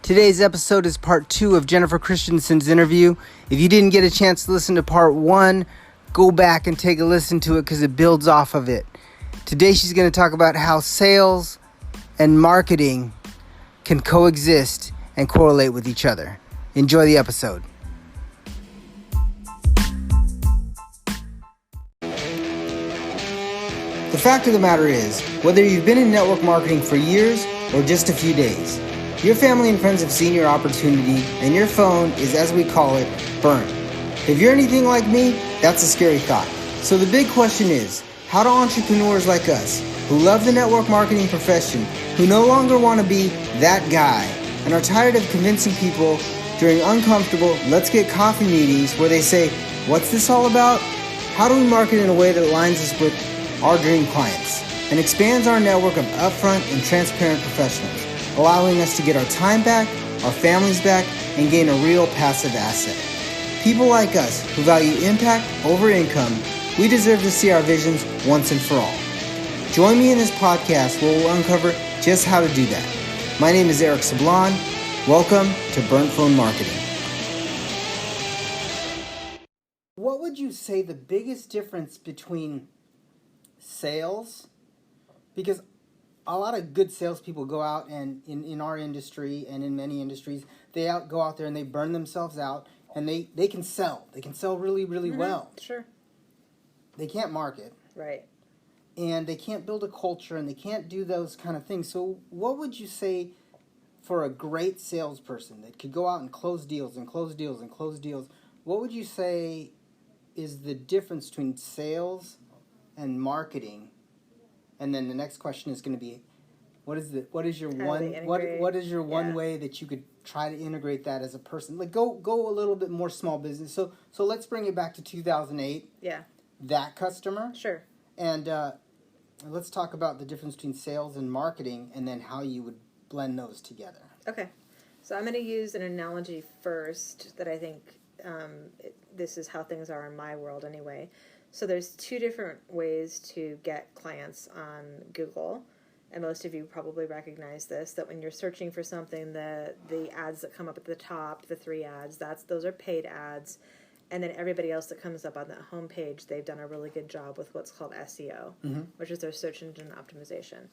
Today's episode is part 2 of Jennifer Christensen's interview. If you didn't get a chance to listen to part 1, go back and take a listen to it because it builds off of it. Today she's going to talk about how sales and marketing can coexist and correlate with each other. Enjoy the episode. The fact of the matter is, whether you've been in network marketing for years or just a few days, your family and friends have seen your opportunity and your phone is, as we call it, burnt. If you're anything like me, that's a scary thought. So the big question is, how do entrepreneurs like us, who love the network marketing profession, who no longer want to be that guy, and are tired of convincing people during uncomfortable let's get coffee meetings where they say, what's this all about? How do we market in a way that aligns us with our dream clients and expands our network of upfront and transparent professionals, allowing us to get our time back, our families back, and gain a real passive asset? People like us who value impact over income, we deserve to see our visions once and for all. Join me in this podcast where we'll uncover just how to do that. My name is Eric Sablon. Welcome to Burnt Phone Marketing. What would you say the biggest difference between sales? Because a lot of good salespeople go out and in our industry and in many industries, they go out there and they burn themselves out and they can sell. They can sell really, really well. Sure. They can't market. Right. And they can't build a culture and they can't do those kind of things. So what would you say for a great salesperson that could go out and close deals and close deals and close deals? What would you say is the difference between sales and marketing? And then the next question is going to be, what is your one way that you could try to integrate that as a person? Like go a little bit more small business. So let's bring it back to 2008. Yeah. That customer. Sure. And let's talk about the difference between sales and marketing, and then how you would blend those together. Okay. So I'm going to use an analogy first that I think this is how things are in my world anyway. So there's two different ways to get clients on Google, and most of you probably recognize this, that when you're searching for something, the ads that come up at the top, the 3 ads, those are paid ads, and then everybody else that comes up on that homepage, they've done a really good job with what's called SEO, which is their search engine optimization.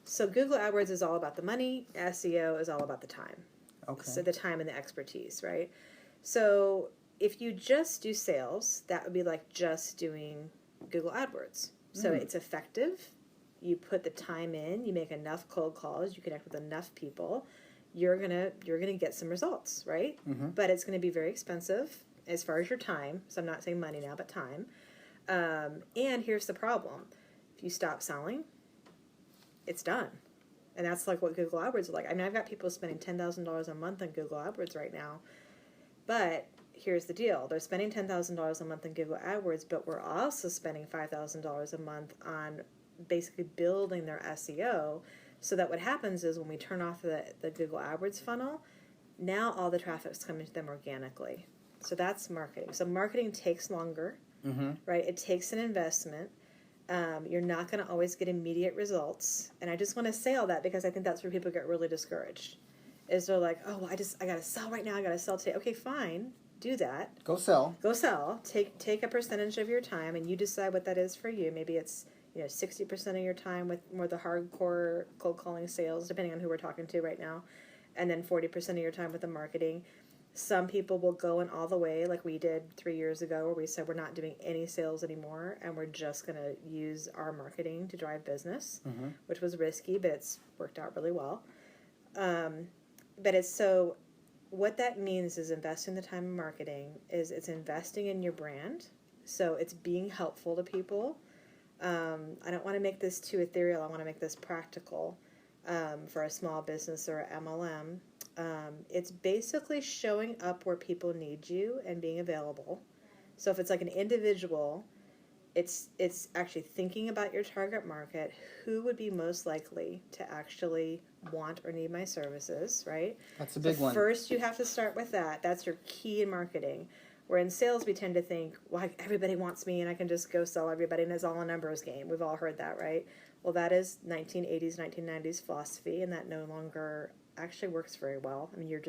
So Google AdWords is all about the money, SEO is all about the time. Okay. So the time and the expertise, right? So if you just do sales, that would be like just doing Google AdWords. So it's effective. You put the time in, you make enough cold calls, you connect with enough people, you're gonna get some results, right? But it's gonna be very expensive as far as your time. So I'm not saying money now, but time. And here's the problem: if you stop selling, it's done. And that's like what Google AdWords are like. I mean, I've got people spending $10,000 a month on Google AdWords right now, but here's the deal. They're spending $10,000 a month on Google AdWords, but we're also spending $5,000 a month on basically building their SEO, so that what happens is when we turn off the Google AdWords funnel, now all the traffic's coming to them organically. So that's marketing. So marketing takes longer, right? It takes an investment. You're not going to always get immediate results. And I just want to say all that because I think that's where people get really discouraged. Is they're like, oh, I got to sell right now. I got to sell today. Okay, fine. Do that. Go sell. Take a percentage of your time, and you decide what that is for you. Maybe it's 60% of your time with more the hardcore cold calling sales, depending on who we're talking to right now, and then 40% of your time with the marketing. Some people will go in all the way, like we did 3 years ago, where we said we're not doing any sales anymore, and we're just going to use our marketing to drive business, which was risky, but it's worked out really well. But it's so. What that means is investing the time in marketing is it's investing in your brand. So it's being helpful to people. I don't want to make this too ethereal. I want to make this practical for a small business or a MLM. It's basically showing up where people need you and being available. So if it's like an individual, it's actually thinking about your target market. Who would be most likely to actually want or need my services, right? That's a big one. First, you have to start with that. That's your key in marketing. Where in sales, we tend to think, well, everybody wants me and I can just go sell everybody and it's all a numbers game. We've all heard that, right? Well, that is 1980s, 1990s philosophy, and that no longer actually works very well. I mean, you're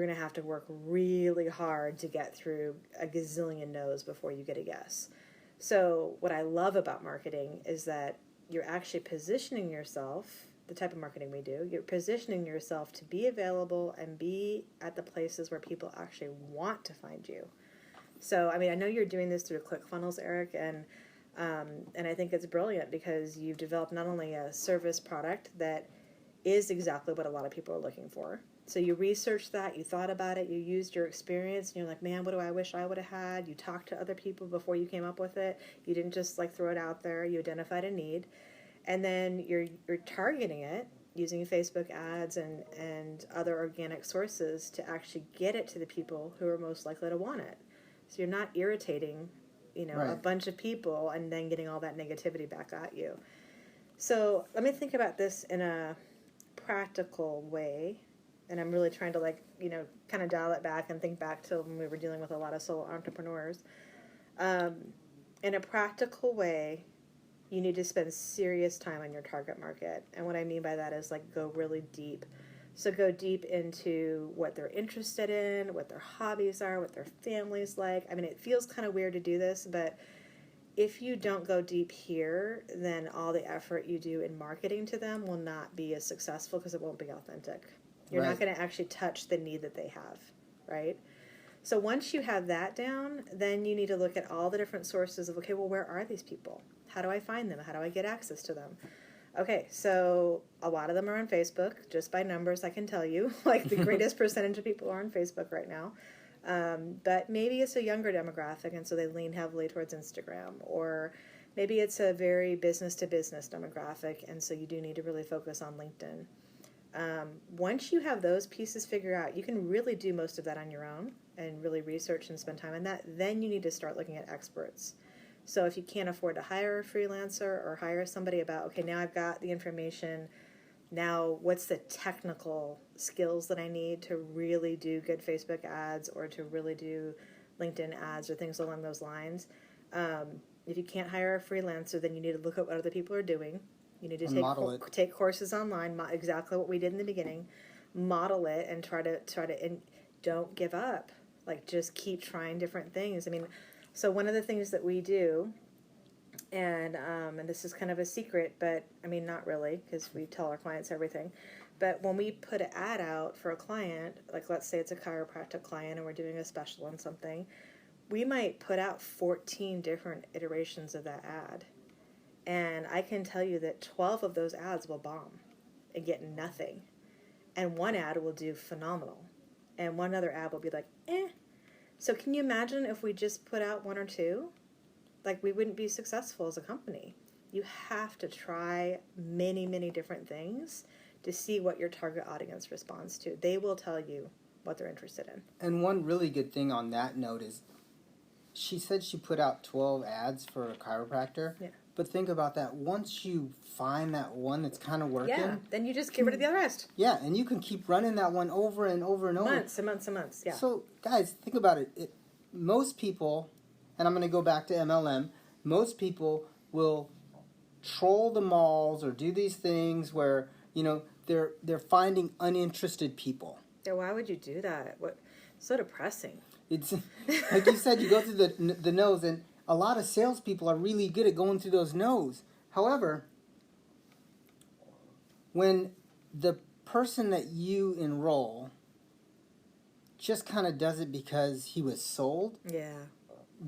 going to have to work really hard to get through a gazillion no's before you get a yes. So what I love about marketing is that you're actually positioning yourself, the type of marketing we do, you're positioning yourself to be available and be at the places where people actually want to find you. So, I mean, I know you're doing this through ClickFunnels, Eric, and I think it's brilliant because you've developed not only a service product that is exactly what a lot of people are looking for. So you researched that, you thought about it, you used your experience, and you're like, man, what do I wish I would have had? You talked to other people before you came up with it. You didn't just like throw it out there. You identified a need. And then you're targeting it using Facebook ads and other organic sources to actually get it to the people who are most likely to want it. So you're not irritating, Right. a bunch of people and then getting all that negativity back at you. So let me think about this in a practical way. And I'm really trying to kind of dial it back and think back to when we were dealing with a lot of solo entrepreneurs. In a practical way, you need to spend serious time on your target market. And what I mean by that is go really deep. So go deep into what they're interested in, what their hobbies are, what their family's like. I mean, it feels kind of weird to do this, but if you don't go deep here, then all the effort you do in marketing to them will not be as successful because it won't be authentic. You're not going to actually touch the need that they have, right? So once you have that down, then you need to look at all the different sources of, okay, well, where are these people? How do I find them? How do I get access to them? Okay, so a lot of them are on Facebook. Just by numbers, I can tell you, the greatest percentage of people are on Facebook right now. But maybe it's a younger demographic, and so they lean heavily towards Instagram. Or maybe it's a very business-to-business demographic, and so you do need to really focus on LinkedIn. Once you have those pieces figured out, you can really do most of that on your own and really research and spend time on that. Then you need to start looking at experts. So if you can't afford to hire a freelancer or hire somebody about, okay, now I've got the information, now what's the technical skills that I need to really do good Facebook ads or to really do LinkedIn ads or things along those lines. If you can't hire a freelancer, then you need to look at what other people are doing. You need to take courses online, exactly what we did in the beginning, model it, and try to, and don't give up. Just keep trying different things. I mean, so one of the things that we do, and this is kind of a secret, but I mean, not really, because we tell our clients everything. But when we put an ad out for a client, let's say it's a chiropractic client and we're doing a special on something, we might put out 14 different iterations of that ad. And I can tell you that 12 of those ads will bomb and get nothing. And one ad will do phenomenal. And one other ad will be eh. So can you imagine if we just put out one or two? We wouldn't be successful as a company. You have to try many, many different things to see what your target audience responds to. They will tell you what they're interested in. And one really good thing on that note is she said she put out 12 ads for a chiropractor. Yeah. But think about that. Once you find that one that's kind of working... then you just get rid of the rest. Yeah, and you can keep running that one over and over and over. Months and months and months, yeah. So, guys, think about it. Most people, and I'm going to go back to MLM, most people will troll the malls or do these things where, they're finding uninterested people. Yeah, why would you do that? What? So depressing. It's like you said, you go through the nose, and a lot of salespeople are really good at going through those no's. However, when the person that you enroll just kind of does it because he was sold,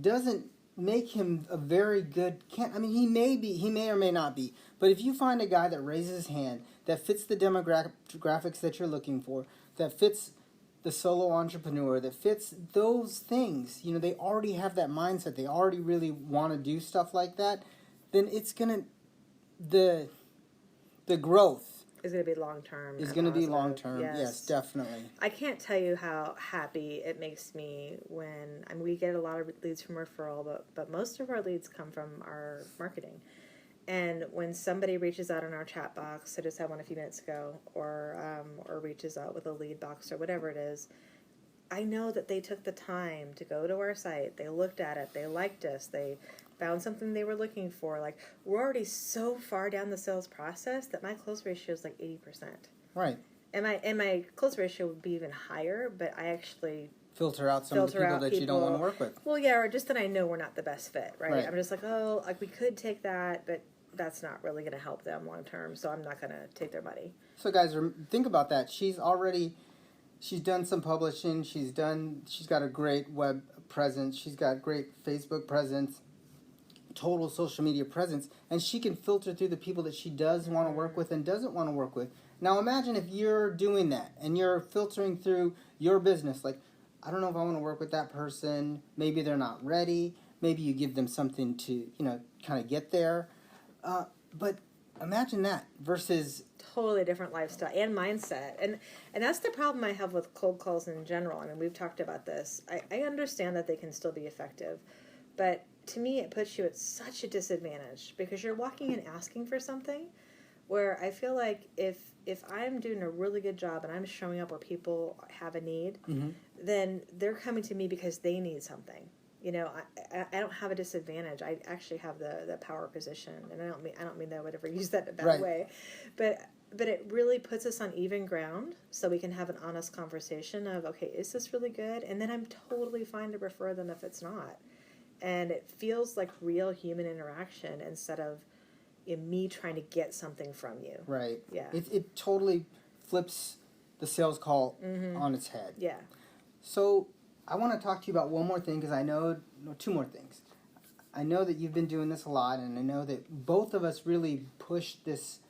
doesn't make him a very good. He may or may not be. But if you find a guy that raises his hand, that fits the demographics that you're looking for, that fits the solo entrepreneur, that fits those things, they already have that mindset, they already really want to do stuff like that, then it's going to, the growth is going to be long-term. Is going to be long-term, yes, definitely. I can't tell you how happy it makes me when, we get a lot of leads from referral, but most of our leads come from our marketing. And when somebody reaches out in our chat box, I just had one a few minutes ago, or reaches out with a lead box or whatever it is, I know that they took the time to go to our site, they looked at it, they liked us, they found something they were looking for. We're already so far down the sales process that my close ratio is 80%. Right. And my close ratio would be even higher, but I actually filter out some of the people that you don't want to work with. Well, yeah, or just that I know we're not the best fit, right? I'm just like, oh, like we could take that, but that's not really going to help them long term, so I'm not going to take their money. So guys, think about that. She's done some publishing. She's got a great web presence. She's got great Facebook presence, total social media presence, and she can filter through the people that she does want to work with and doesn't want to work with. Now imagine if you're doing that and you're filtering through your business, like, I don't know if I want to work with that person. Maybe they're not ready. Maybe you give them something to, kind of get there. But imagine that versus totally different lifestyle and mindset. And that's the problem I have with cold calls in general. I mean, we've talked about this. I understand that they can still be effective, but to me it puts you at such a disadvantage because you're walking in asking for something where I feel like if I'm doing a really good job and I'm showing up where people have a need, then they're coming to me because they need something. I don't have a disadvantage. I actually have the power position, and I don't mean that I would ever use that in a bad way, but it really puts us on even ground so we can have an honest conversation of, okay, is this really good? And then I'm totally fine to refer them if it's not. And it feels like real human interaction instead of me trying to get something from you. Right. Yeah. It totally flips the sales call on its head. Yeah. So I want to talk to you about one more thing because two more things. I know that you've been doing this a lot, and I know that both of us really pushed this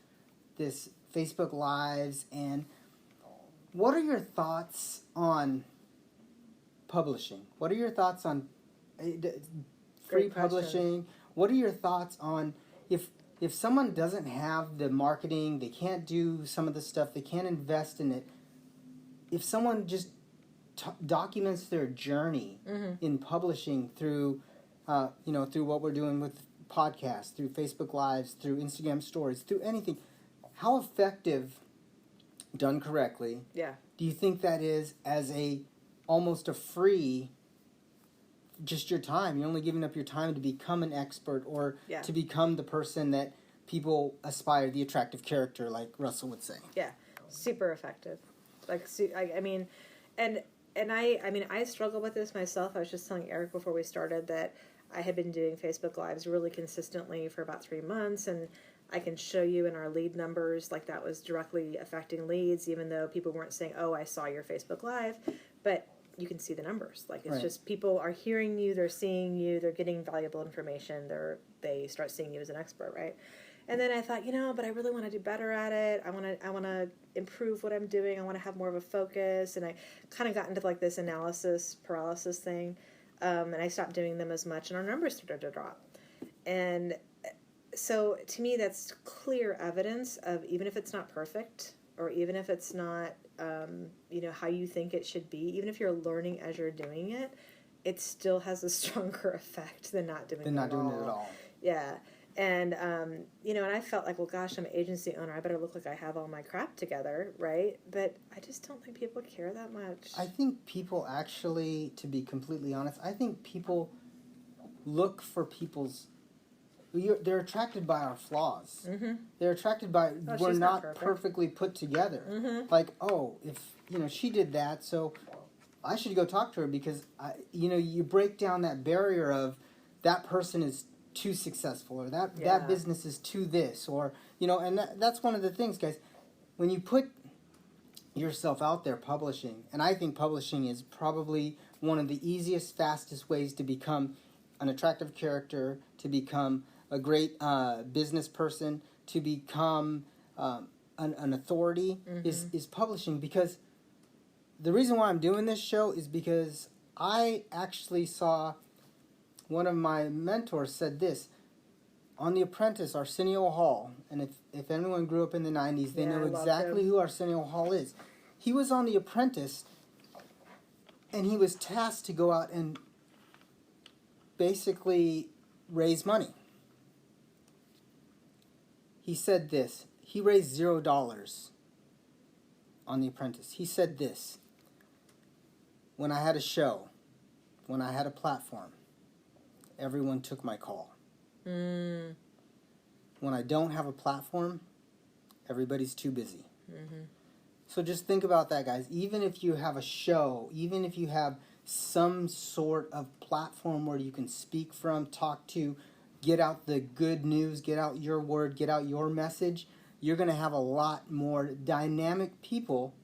Facebook Lives. And what are your thoughts on publishing? What are your thoughts on free publishing? What are your thoughts on if someone doesn't have the marketing, they can't do some of the stuff, they can't invest in it, if someone just documents their journey in publishing through through what we're doing with podcasts, through Facebook Lives, through Instagram stories, through anything, how effective, done correctly, do you think that is as almost a free, just your time? You're only giving up your time to become an expert or to become the person that people aspire, the attractive character, like Russell would say. Yeah, super effective. I struggle with this myself. I was just telling Eric before we started that I had been doing Facebook Lives really consistently for about 3 months, and I can show you in our lead numbers, like that was directly affecting leads, even though people weren't saying, oh, I saw your Facebook Live, but you can see the numbers. Like, it's just people are hearing you, they're seeing you, they're getting valuable information, they start seeing you as an expert, right? And then I thought, but I really want to do better at it. I want to improve what I'm doing. I want to have more of a focus. And I kind of got into like this analysis paralysis thing. And I stopped doing them as much, and our numbers started to drop. And so to me, that's clear evidence of, even if it's not perfect, or even if it's not, how you think it should be, even if you're learning as you're doing it, it still has a stronger effect than not doing it at all. Yeah. And, and I felt like, well, gosh, I'm an agency owner. I better look like I have all my crap together, right? But I just don't think people care that much. I think people actually, to be completely honest, I think people look for they're attracted by our flaws. Mm-hmm. They're attracted by, we're not perfectly put together. Mm-hmm. Like, oh, if, she did that, so I should go talk to her because, you break down that barrier of that person is too successful, or that business is too this, or and that's one of the things, guys, when you put yourself out there publishing, and I think publishing is probably one of the easiest, fastest ways to become an attractive character, to become a great business person, to become an authority, is publishing. Because the reason why I'm doing this show is because I actually saw one of my mentors said this on The Apprentice, Arsenio Hall, and if anyone grew up in the 90s, they know exactly who Arsenio Hall is. He was on The Apprentice, and he was tasked to go out and basically raise money. He said this. He raised $0 on The Apprentice. He said this: when I had a show, when I had a platform, everyone took my call. When I don't have a platform, everybody's too busy. Mm-hmm. So just think about that, guys. Even if you have a show, even if you have some sort of platform where you can speak from, talk to, get out the good news, get out your word, get out your message, you're going to have a lot more dynamic people.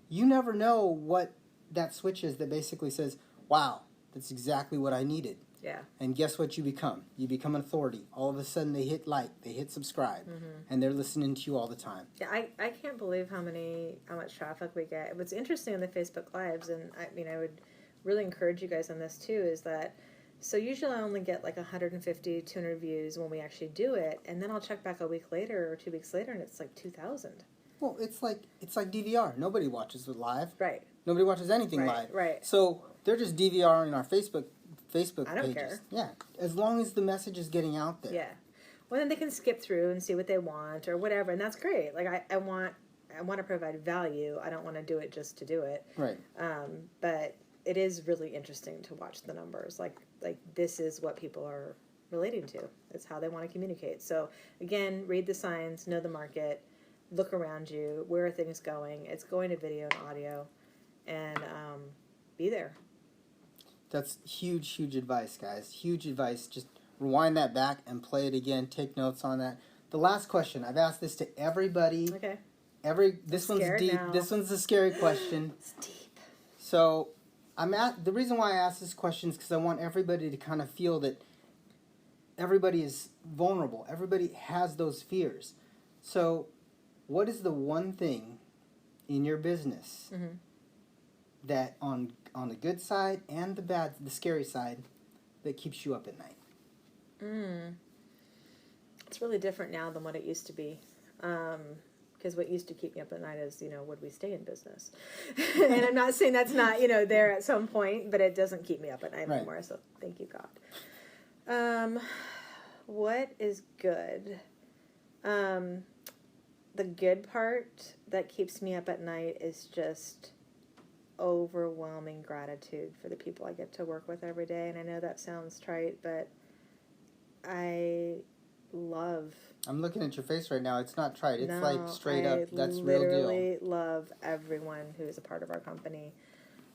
You never know what that switch is that basically says, wow, that's exactly what I needed. Yeah. And guess what you become? You become an authority. All of a sudden they hit like, they hit subscribe, and they're listening to you all the time. Yeah, I can't believe how much traffic we get. What's interesting on the Facebook Lives, and I would really encourage you guys on this too, is that, so usually I only get like 150, 200 views when we actually do it, and then I'll check back a week later or 2 weeks later, and it's like 2,000. Well, it's like DVR. Nobody watches it live. Right. Nobody watches anything live. Right. So they're just DVRing our Facebook I don't pages. care. Yeah, as long as the message is getting out there. Yeah. Well, then they can skip through and see what they want or whatever, and that's great. Like I want to provide value. I don't want to do it just to do it. Right. But it is really interesting to watch the numbers. Like this is what people are relating to. It's how they want to communicate. So again, read the signs, know the market, look around you. Where are things going? It's going to video and audio, and be there. That's huge advice, guys. Huge advice. Just rewind that back and play it again. Take notes on that. The last question. I've asked this to everybody. Okay. This one's deep. Now. This one's a scary question. It's deep. So, the reason why I ask this question is because I want everybody to kind of feel that everybody is vulnerable. Everybody has those fears. So, what is the one thing in your business that on the good side and the scary side, that keeps you up at night? It's really different now than what it used to be. Because what used to keep me up at night is, would we stay in business? And I'm not saying that's not, there at some point, but it doesn't keep me up at night anymore. So thank you, God. What is good? The good part that keeps me up at night is just overwhelming gratitude for the people I get to work with every day. And I know that sounds trite, but I'm looking at your face right now. It's not trite. It's like straight up. That's real deal. I literally love everyone who is a part of our company.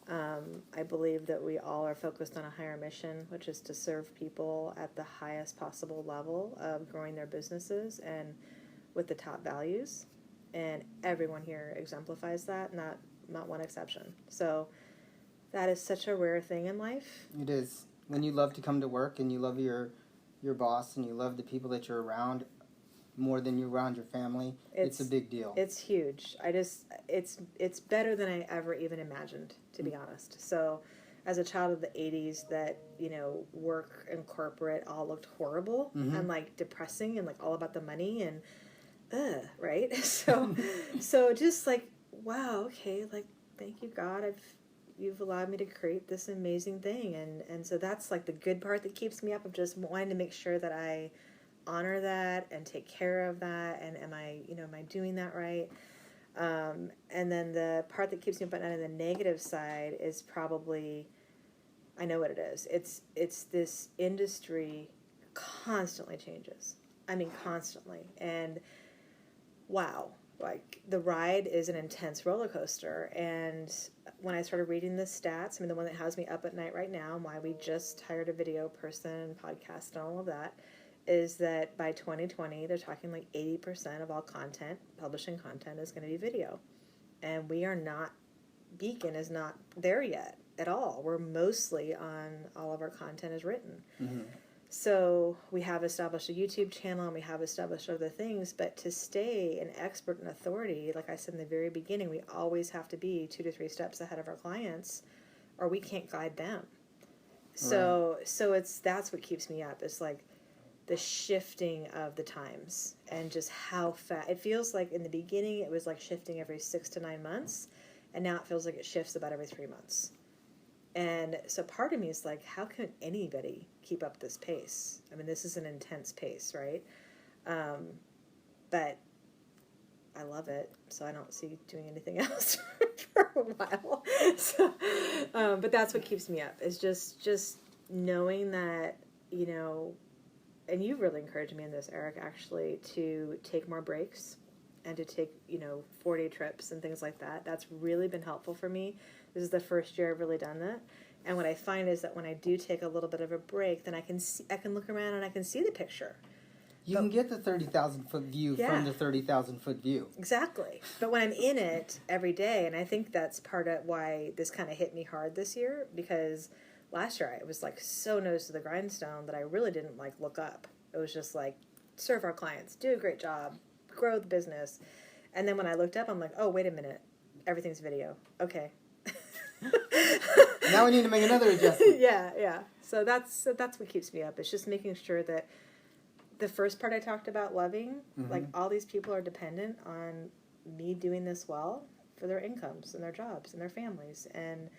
I believe that we all are focused on a higher mission, which is to serve people at the highest possible level of growing their businesses and with the top values. And everyone here exemplifies that, not one exception. So that is such a rare thing in life. It is. When you love to come to work and you love your boss and you love the people that you're around more than you're around your family, it's a big deal. It's huge. It's better than I ever even imagined, to be honest. So as a child of the 80s that, work and corporate all looked horrible and like depressing and like all about the money and right? So just like, wow, okay, like thank you God, you've allowed me to create this amazing thing, and so that's like the good part that keeps me up, of just wanting to make sure that I honor that and take care of that, and am I doing that right? And then the part that keeps me up at night on the negative side is probably, I know what it is. It's this industry constantly changes. I mean, constantly. And wow, like the ride is an intense roller coaster. And when I started reading the stats, the one that has me up at night right now, and why we just hired a video person, podcast, and all of that, is that by 2020, they're talking like 80% of all content, publishing content, is going to be video. And we are not, Beacon is not there yet at all. We're mostly on, all of our content is written. So we have established a YouTube channel and we have established other things, but to stay an expert and authority, like I said in the very beginning, we always have to be 2 to 3 steps ahead of our clients, or we can't guide them. So that's what keeps me up. It's like the shifting of the times and just how fast it feels. Like in the beginning, it was like shifting every 6 to 9 months, and now it feels like it shifts about every 3 months. And so part of me is like, how can anybody keep up this pace? This is an intense pace, right? But I love it, so I don't see doing anything else for a while. So, but that's what keeps me up, is just knowing that, and you've really encouraged me in this, Eric, actually, to take more breaks and to take, 4-day trips and things like that. That's really been helpful for me. This is the first year I've really done that. And what I find is that when I do take a little bit of a break, then I can look around and I can see the picture. You can get the 30,000-foot view from the 30,000-foot view. Exactly. But when I'm in it every day, and I think that's part of why this kind of hit me hard this year, because last year I was like so nose to the grindstone that I really didn't like look up. It was just like, serve our clients, do a great job, grow the business. And then when I looked up, I'm like, oh, wait a minute. Everything's video. Okay. Now we need to make another adjustment. Yeah. So that's what keeps me up. It's just making sure that the first part I talked about, loving, like all these people are dependent on me doing this well for their incomes and their jobs and their families. And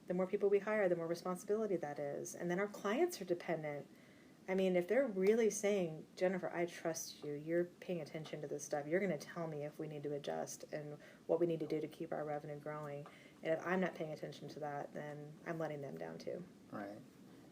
the more people we hire, the more responsibility that is. And then our clients are dependent. I mean, if they're really saying, Jennifer, I trust you, you're paying attention to this stuff, you're going to tell me if we need to adjust and what we need to do to keep our revenue growing. And if I'm not paying attention to that, then I'm letting them down too. Right.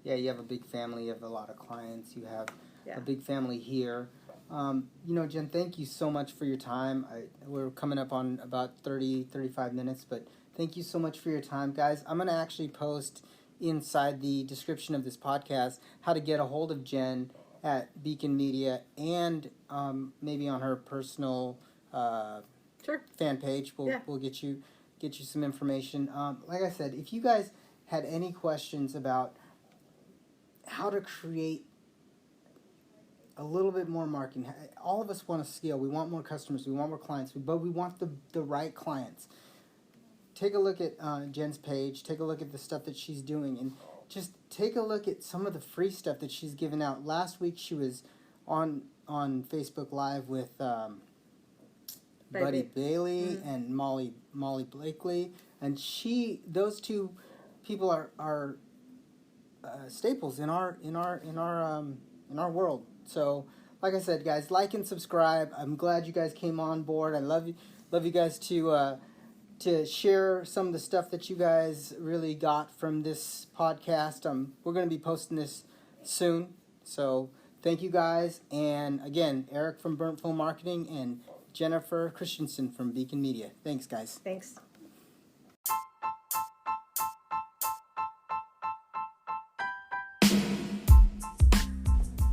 Yeah, you have a big family, you have a lot of clients, you have a big family here. Jen, thank you so much for your time. We're coming up on about 35 minutes, but thank you so much for your time, guys. I'm going to actually post inside the description of this podcast how to get a hold of Jen at Beacon Media and maybe on her personal fan page. We'll get you some information. Like I said, if you guys had any questions about how to create a little bit more marketing, all of us want to scale. We want more customers. We want more clients, but we want the right clients. Take a look at Jen's page. Take a look at the stuff that she's doing, and just take a look at some of the free stuff that she's given out. Last week she was on Facebook Live with Buddy Bailey and Molly Blakely, and those two people are staples in our world. So, like I said, guys, like and subscribe. I'm glad you guys came on board. I love you guys to share some of the stuff that you guys really got from this podcast. We're going to be posting this soon. So thank you guys. And again, Eric from Burnt Phone Marketing and Jennifer Christensen from Beacon Media. Thanks, guys. Thanks.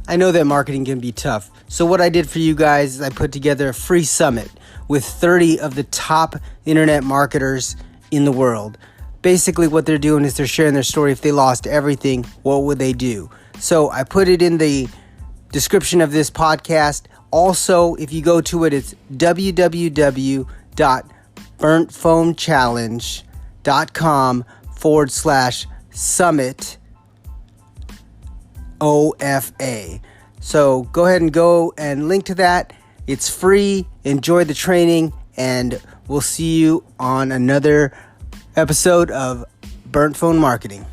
I know that marketing can be tough. So what I did for you guys is I put together a free summit with 30 of the top internet marketers in the world. Basically what they're doing is they're sharing their story. If they lost everything, what would they do? So I put it in the description of this podcast. Also, if you go to it, it's www.burntphonechallenge.com/summit OFA. So go ahead and go and link to that. It's free. Enjoy the training, and we'll see you on another episode of Burnt Phone Marketing.